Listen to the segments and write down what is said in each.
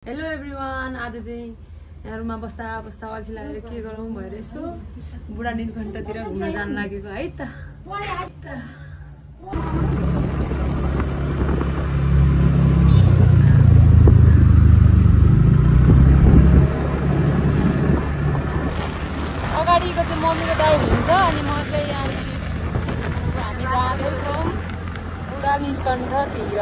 Hello everyone, आज चाहिँ यहाँ रुममा बस्दा अल्छी लागेर के गरौँ भएर यसो बुढा नीलकण्ठतिर घुम्न जान लागेको है त। अगाडिको चाहिँ मम्मी र दाइ हुनुहुन्छ अनि म चाहिँ यहाँनिर हामी जाँदैछौँ बुढा नीलकण्ठतिर।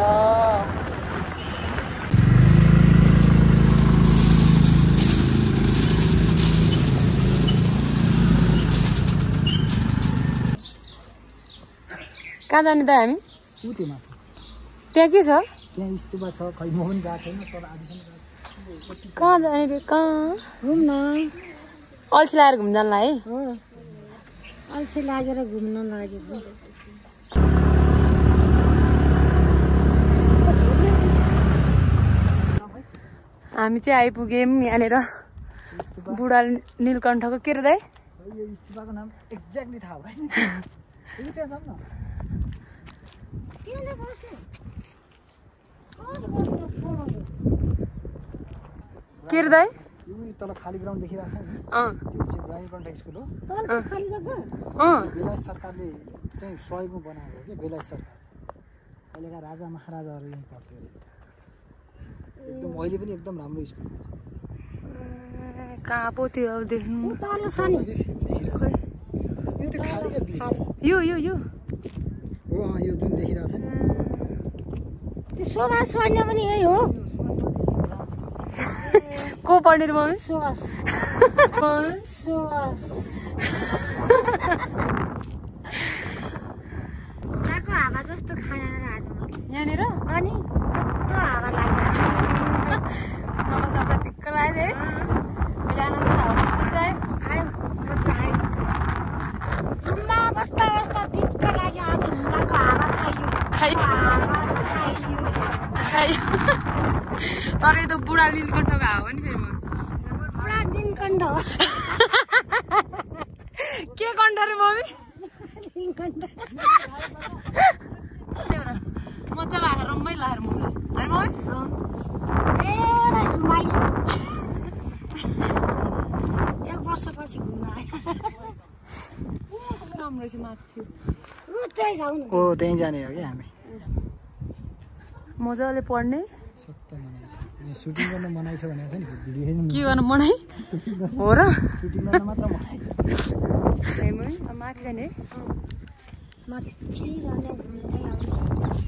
कहाँ जाने त हामी? त्यहाँ के छ? त्यहाँ स्तूपा छ, खै म पनि गएको छैन तर आजसम्म कहाँ जाने रे? कहाँ घुम्न अल्छी लागेर घुम्न जानलाई है? हो, अल्छी लागेर घुम्न लागेको। हामी चाहिँ आइपुग्यौँ यहाँनिर बुढा नीलकण्ठको। के रे दाइ? यो स्तूपाको नाम एक्ज्याक्टली थाहा भएन। त्यहाँ जाऊँ न। के रे दाइ? यो तल खाली ग्राउन्ड देखिरहेको छ नि, त्यो चाहिँ बुढा नीलकण्ठ स्कुल हो। बेलायत सरकारले चाहिँ सहयोगमा बनाएको हो कि, बेलायत सरकार। अहिलेका राजा महाराजाहरू यहीँ पढ्थ्यो अरे। एकदम अहिले पनि एकदम राम्रो स्कुल छ। कहाँ पो त्यो अब देख्नु? तल छ नि, देखिरहेको छ यो त्यो खाली क्या बिच यो हो। यो जुन देखिरहेको छ नि, त्यो सुवास पढ्ने पनि यही हो। को पढ्ने रे मम्मी? सुवास उठाको हावा जस्तो खाएर आज यहाँनिर अनि कस्तो हावा लाग्यो। नबस्दा दिक्क लाग्यो है। मैले आनन्द हावा बुझाएँ। आयो मजा आयो। रुममा बस्दा बस्दा दिक्क लाग्यो। आज हुम्लाको हावा खाइयो। तर यो त बुढा नीलकण्ठको हावा हो नि फेरि। पुरा नीलकण्ठ हो। के कण्ठ रे मम्मी? नीलकण्ठ मजा लाग्यो, रमाइलो लाग्यो मम्मीलाई होइन मम्मी? धेरै रमाइलो। एक वर्षपछि घुम्न आयो। कस्तो राम्रो रहेछ माथि। त्यही जाउँ न। ओ त्यहीँ जाने हो कि हामी। मजाले पढ्ने। सत्य मनाइछ, यहाँ सुटिङ गर्न मनाइछ भनेको छ नि, भिडियो के गर्न मनाइ हो र? सुटिङ गर्न मात्र मनाइछ। अब माथि जाने है? माथि जाने घुम्दै आउने।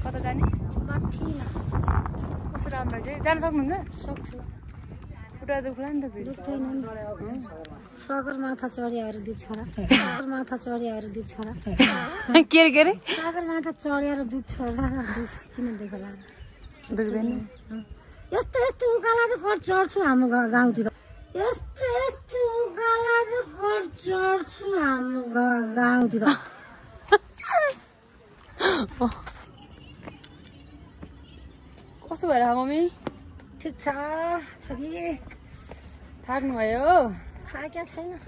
कता जाने? माथि कस्तो राम्रो चाहिँ जान सक्नुहुन्छ? सक्छु। खुट्टा दुख्ला नि त फेरि। सगरमाथा चढियाहरू दुख्छ र। सगरमाथा चढियाहरू दुख्छ र। के रे? सगरमाथा चढेर दुख्छ र। किन दुख्ला? दुख्दैन। यस्तो यस्तो उकालो फट चढ्छु हाम्रो गाउँतिर। यस्तो यस्तो उकालो फट चढ्छु हाम्रो गाउँतिर। कस्तो भएर मम्मी? ठिक छ छोरी। थाक्नु भयो? थाकेको छैन।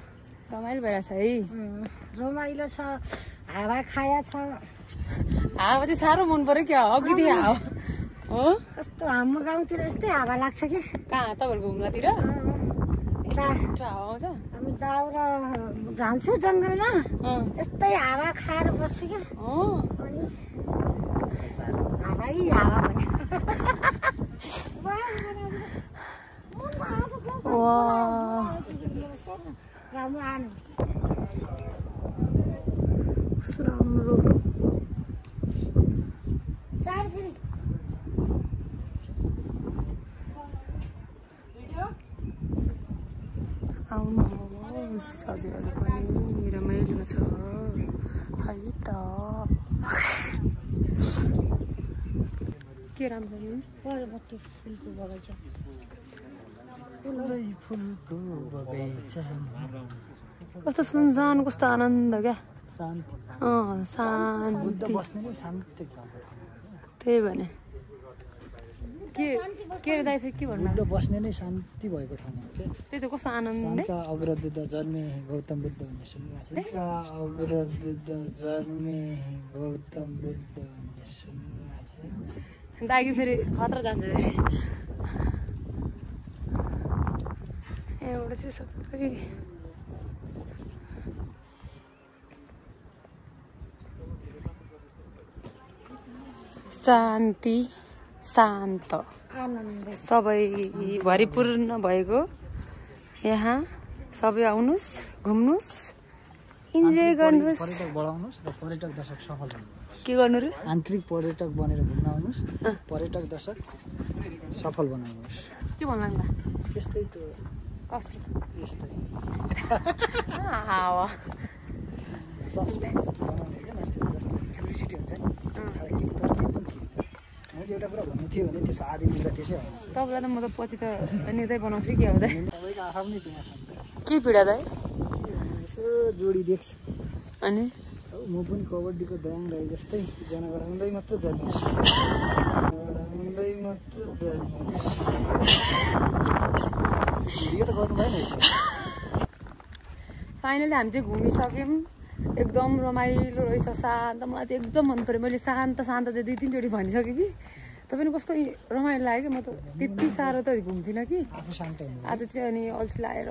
रमाइलो भइरहेछ है। रमाइलो छ, हावा खाया छ। हावा चाहिँ साह्रो मन पर्यो क्या, अघिदेखि हावा हो। कस्तो हाम्रो गाउँतिर यस्तै हावा लाग्छ कि। कहाँ तपाईँहरूको घुम्लातिर यस्तो हावा आउँछ? हामी दाउरा जान्छु जङ्गलमा, यस्तै हावा खाएर बस्छु क्या। अनि हावा भने राम्रो आनु राम्रो चार फेरि आउनुहोस् हजुरहरू पनि रमाइलो छ है त। के राम्रो छ? परपट्टि फुलको बगैँचा। फुलको बगैँचामा कस्तो सुनसान, कस्तो आनन्द क्या। शान्ति। शान्ति बस्ने नै शान्ति। त्यही भने के रे दाइ फेरि के भन्नु? बुद्ध बस्ने नै शान्ति भएको ठाउँ हो क्या। त्यही त कस्तो आनन्द। अग्रदूत जन्मे गौतम बुद्ध भन्ने सुन्नुभएको छ? अग्रदूत जन्मे गौतम बुद्ध भन्ने सुन्नुभएको छ? दागी फेरि खतरा जान्छ फेरि। यहाँबाट चाहिँ सबै शान्ति शान्त सबै भरिपूर्ण भएको यहाँ सबै आउनुस् घुम्नुस् इन्जोय गर्नुस् पर्यटक बढाउनुस् र पर्यटक दशक सफल बनाउनुस् के गर्नु र आन्तरिक पर्यटक बनेर घुम्न आउनुस् पर्यटक दशक सफल बनाउनुस् के भन्नु लाग्ला त्यस्तै त कस्तो यस्तै हावा सस्पेन्स बनाउने क्या मान्छेले जस्तो क्युरियोसिटी हुन्छ नि तर केही पनि थिएन मैले एउटा कुरा भन्नु थियो भने त्यसको आधी मिल्दा त्यसै हो तपाईँलाई त म त पछि त नेतै बनाउँछु कि अब तपाईँको आफ्नै पिँढा छ के पीडा दाइ यसो जोडी देख्छु अनि म पनि कबड्डीको दयाङ राई जस्तै जनगराउँदै मात्र जन्मिएँ भिडियो त गर्नु भएन फाइनली हामी चाहिँ घुमिसक्यौँ एकदम रमाइलो रहेछ शान्त मलाई चाहिँ एकदम मन पऱ्यो मैले शान्त शान्त चाहिँ 2-3 चोटि भनिसकेँ कि तपाईँले कस्तो रमाइलो लाग्यो कि म त त्यति साह्रो त घुम्थिनँ कि आज चाहिँ अनि अल्छी लागेर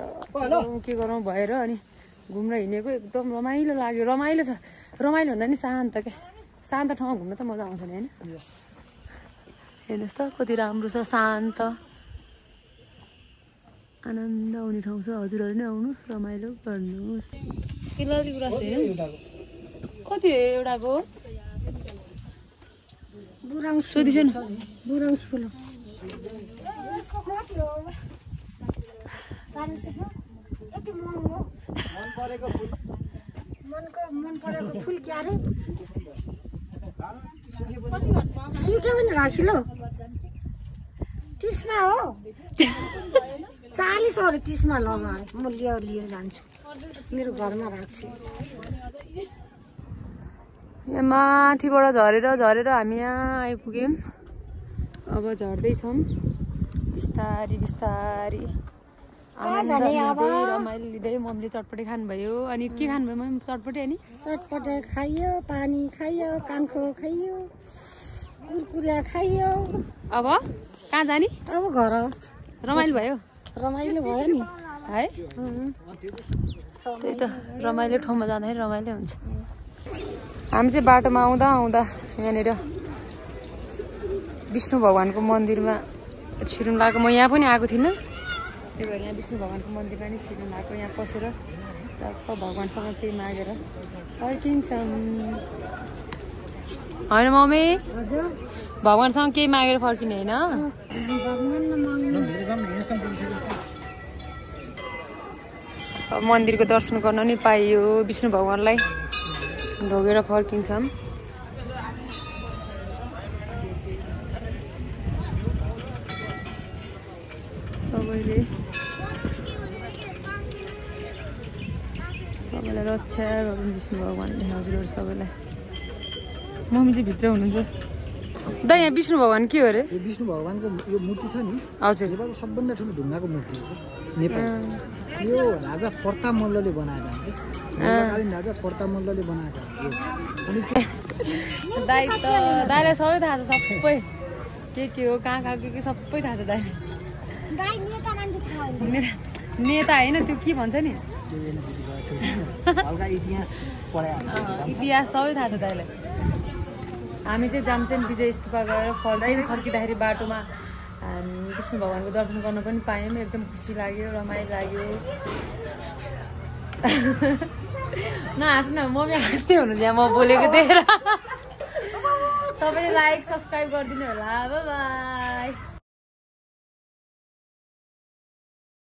के गरौँ भएर अनि घुम्न हिँडेको एकदम रमाइलो लाग्यो रमाइलो छ रमाइलो भन्दा नि शान्त क्या शान्त ठाउँमा घुम्न त मजा आउँछ नि होइन हेर्नुहोस् त कति राम्रो छ शान्त आनन्द आउने ठाउँ छ हजुरहरू नै आउनुहोस् रमाइलो गर्नुहोस् किनले कुरा छैन कति हो एउटाको बुराउँसी सोधिसन बुराउँसी फुल 40 यति महँगो मन परेको फुल मन परेको फुल क्या रे सुके पनि रसिलो 30 मा हो 40 हो 30 मा लगा म लिएर जान्छु मेरो घरमा राख्छु यहाँ माथिबाट झरेर हामी यहाँ आइपुग्यौँ अब झर्दैछौँ बिस्तारी बिस्तारी रमाइलो लिँदै मम्मीले चटपटे खानुभयो अनि के खानुभयो मम्मी चटपटे अनि चटपटे खाइयो पानी खाइयो काङ्क्रो खाइयो कुरकुरा खाइयो अब कहाँ जाने अब घर रमाइलो भयो नि है त्यही त रमाइलो ठाउँमा जाँदाखेरि रमाइलो हुन्छ हामी चाहिँ बाटोमा आउँदा यहाँनिर विष्णु भगवानको मन्दिरमा छिर्नु लागेको म यहाँ पनि आएको थिइनँ त्यही भएर यहाँ विष्णु भगवानको मन्दिरमा नि छिर्नु लागेको यहाँ पसेर भगवानसँग केही मागेर फर्किन्छौँ होइन मम्मी भगवानसँग केही मागेर फर्किने होइन मन्दिरको दर्शन गर्न नि पाइयो विष्णु भगवानलाई ढोगेर फर्किन्छौँ सबैलाई रक्षा गर्नु विष्णु भगवानले हजुरहरू सबैलाई मम्मी चाहिँ भित्र हुनुहुन्छ दा यहाँ विष्णु भगवान के हो अरे यो विष्णु भगवानको यो मूर्ति छ नि हजुर नेपालको सबभन्दा ठुलो ढुङ्गाको मूर्ति हो नेपाल यो राजा प्रताप मल्लले बनाएको मल्लकालीन राजा प्रताप मल्लले बनाएको दाइ त दाइलाई सबै थाहा छ सबै के हो कहाँ के सबै थाहा छ दाइलाई नेता होइन त्यो के भन्छ नि इतिहास सबै थाहा छ दाइलाई हामी चाहिँ जान्छौँ विजय स्तूपा गएर फर्किँदाखेरि बाटोमा विष्णु भगवानको दर्शन गर्न पनि पायौँ एकदम खुसी लाग्यो रमाइलो लाग्यो नहाँस्नु न मम्मी हाँस्दै हुनुहुन्छ यहाँ म बोलेको देखेर सबैले लाइक सब्सक्राइब गरिदिनु होला बाई